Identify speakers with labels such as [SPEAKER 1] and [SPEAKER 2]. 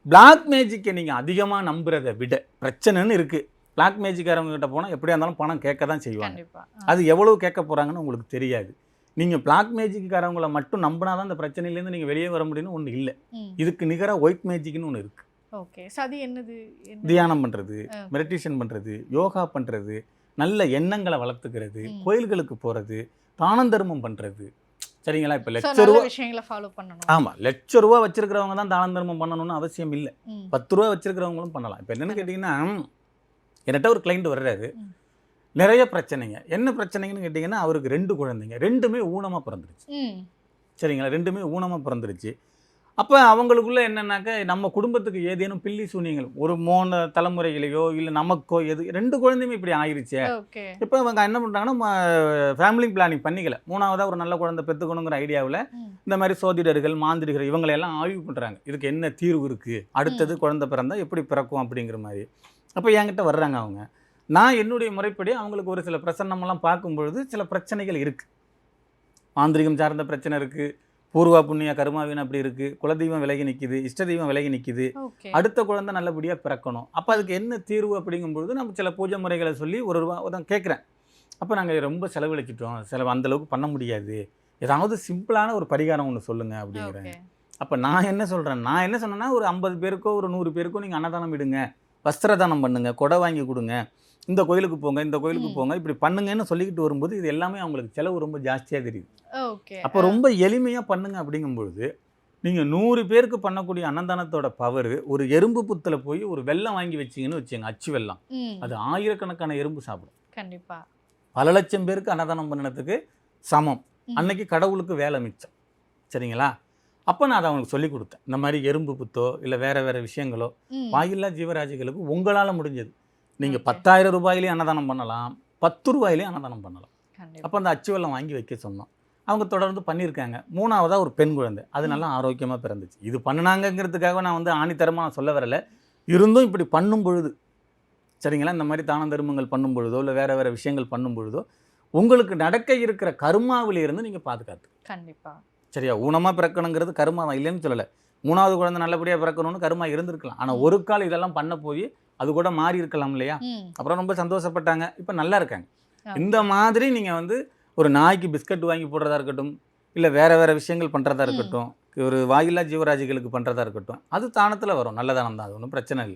[SPEAKER 1] Black மேஜிக்கை நீங்கள் அதிகமாக நம்புறதை விட பிரச்சனைன்னு இருக்குது. பிளாக் மேஜிக்காரவங்க கிட்ட போனால் எப்படியா இருந்தாலும் பணம் கேட்க தான் செய்வாங்க. அது எவ்வளவு கேட்க போகிறாங்கன்னு உங்களுக்கு தெரியாது. நீங்கள் பிளாக் மேஜிக்காரவங்களை மட்டும் நம்பினா தான் அந்த பிரச்சனையிலேருந்து நீங்கள் வெளியே வர முடியும்னு ஒன்று இல்லை. இதுக்கு நிகராக ஒயிட் மேஜிக்னு ஒன்று இருக்குது.
[SPEAKER 2] ஓகே, அது என்னது?
[SPEAKER 1] தியானம் பண்ணுறது, மெடிடேஷன் பண்ணுறது, யோகா பண்ணுறது, நல்ல எண்ணங்களை வளர்த்துக்கிறது, கோயில்களுக்கு போகிறது, தான தர்மம் பண்ணுறது. சரிங்களா? இப்போ ₹1,00,000
[SPEAKER 2] விஷயங்களை ஃபாலோ பண்ணணும்.
[SPEAKER 1] ஆமாம், ₹1,00,000 வச்சிருக்கிறவங்க தான் தான தர்மம் பண்ணணும்னு அவசியம் இல்லை. ₹10 வச்சிருக்கிறவங்களும் பண்ணலாம். இப்போ என்னென்னு கேட்டிங்கன்னா, என்கிட்ட ஒரு கிளைண்ட் வர்றாரு, நிறைய பிரச்சனைங்க. என்ன பிரச்சனைங்கன்னு கேட்டிங்கன்னா, அவருக்கு 2 குழந்தைங்க, 2மே ஊனமாக பிறந்துருச்சு. சரிங்களா? 2மே ஊனமாக பிறந்துருச்சு. அப்போ அவங்களுக்குள்ள என்னன்னாக்க, நம்ம குடும்பத்துக்கு ஏதேனும் பில்லி சூனியங்கள் ஒரு 3 தலைமுறைகளையோ இல்லை நமக்கோ எது 2 குழந்தையுமே இப்படி ஆயிடுச்சு. இப்போ அவங்க என்ன பண்ணுறாங்கன்னா, ஃபேமிலி பிளானிங் பண்ணிக்கல. 3ஆவதாக ஒரு நல்ல குழந்தை பெற்றுக்கணுங்கிற ஐடியாவில் இந்த மாதிரி சோதிடர்கள், மாந்திரிகர்கள் இவங்களையெல்லாம் ஆய்வு பண்ணுறாங்க. இதுக்கு என்ன தீர்வு இருக்குது, அடுத்தது குழந்தை பிறந்தா எப்படி பிறக்கும் அப்படிங்கிற மாதிரி. அப்போ என்கிட்ட வர்றாங்க அவங்க. நான் என்னுடைய முறைப்படி அவங்களுக்கு ஒரு சில பிரசன்னமெல்லாம் பார்க்கும்பொழுது சில பிரச்சனைகள் இருக்குது. மாந்திரிகம் சார்ந்த பிரச்சனை இருக்குது, பூர்வா புண்ணிய கருமாவின் அப்படி இருக்குது, குலதெய்வம் விலகி நிற்கிது, இஷ்ட தெய்வம் விலகி நிற்கிது, அடுத்த குழந்தை நல்லபடியாக பிறக்கணும். அப்போ அதுக்கு என்ன தீர்வு அப்படிங்கும்பொழுது நம்ம சில பூஜை முறைகளை சொல்லி ஒரு தான் கேட்குறேன். அப்போ நாங்கள் ரொம்ப செலவழிச்சிட்டோம், அந்தளவுக்கு பண்ண முடியாது, ஏதாவது சிம்பிளான ஒரு பரிகாரம் ஒன்று சொல்லுங்கள் அப்படிங்கிறேன். அப்போ நான் என்ன சொன்னேன்னா, ஒரு 50 பேருக்கோ ஒரு 100 பேருக்கோ நீங்கள் அன்னதானம் விடுங்க, வஸ்திரதானம் பண்ணுங்கள், கொடை வாங்கி கொடுங்க, இந்த கோயிலுக்கு போங்க, இந்த கோயிலுக்கு போங்க, இப்படி பண்ணுங்கன்னு சொல்லிக்கிட்டு வரும்போது இது எல்லாமே அவங்களுக்கு செலவு ரொம்ப ஜாஸ்தியாக தெரியுது. அப்போ ரொம்ப எளிமையாக பண்ணுங்க அப்படிங்கும்பொழுது நீங்கள் 100 பேருக்கு பண்ணக்கூடிய அன்னதானத்தோட பவர் ஒரு எறும்பு புத்தில் போய் ஒரு வெல்லம் வாங்கி வச்சிங்கன்னு வச்சுங்க, அச்சு வெல்லம், அது ஆயிரக்கணக்கான எறும்பு சாப்பிடும்.
[SPEAKER 2] கண்டிப்பாக
[SPEAKER 1] பல லட்சம் பேருக்கு அன்னதானம் பண்ணினதுக்கு சமம். அன்னைக்கு கடவுளுக்கு வேலை மிச்சம். சரிங்களா? அப்போ நான் அதை அவங்களுக்கு சொல்லி கொடுத்தேன். இந்த மாதிரி எறும்பு புத்தோ இல்லை வேறு விஷயங்களோ வாயில்லா ஜீவராசிகளுக்கு உங்களால் முடிஞ்சது நீங்கள் ₹10,000 அன்னதானம் பண்ணலாம், ₹10 அன்னதானம் பண்ணலாம். அப்போ அந்த அச்சு வெல்லம் வாங்கி வைக்க சொன்னோம். அவங்க தொடர்ந்து பண்ணியிருக்காங்க. 3ஆவதாக ஒரு பெண் குழந்தை, அது நல்லா ஆரோக்கியமாக பிறந்துச்சு. இது பண்ணினாங்கிறதுக்காக நான் ஆணித்தரமாக நான் சொல்ல வரலை. இருந்தும் இப்படி பண்ணும் பொழுது, சரிங்களா, இந்த மாதிரி தான தர்மங்கள் பண்ணும் பொழுதோ இல்லை வேறு விஷயங்கள் பண்ணும் பொழுதோ உங்களுக்கு நடக்க இருக்கிற கர்மாவிலிருந்து நீங்கள் பாதுகாத்து.
[SPEAKER 2] கண்டிப்பாக.
[SPEAKER 1] சரியா? ஊனமாக பிறக்கணுங்கிறது கர்மா தான், இல்லைன்னு சொல்லலை. 3ஆவது குழந்தை நல்லபடியாக பிறக்கணும்னு கர்மா இருந்திருக்கலாம். ஆனால் ஒரு கால் இதெல்லாம் பண்ண போய் அது கூட மாறி இருக்கலாம் இல்லையா? அப்புறம் ரொம்ப சந்தோஷப்பட்டாங்க, இப்போ நல்லா இருக்காங்க. இந்த மாதிரி நீங்கள் ஒரு நாய்க்கு பிஸ்கட் வாங்கி போடுறதா இருக்கட்டும், இல்லை வேறு விஷயங்கள் பண்ணுறதா இருக்கட்டும், ஒரு வாயில்லா ஜீவராசிகளுக்கு பண்ணுறதா இருக்கட்டும், அது தானத்தில் வரும், நல்ல தானம் தான், அது ஒன்றும் பிரச்சனை இல்லை.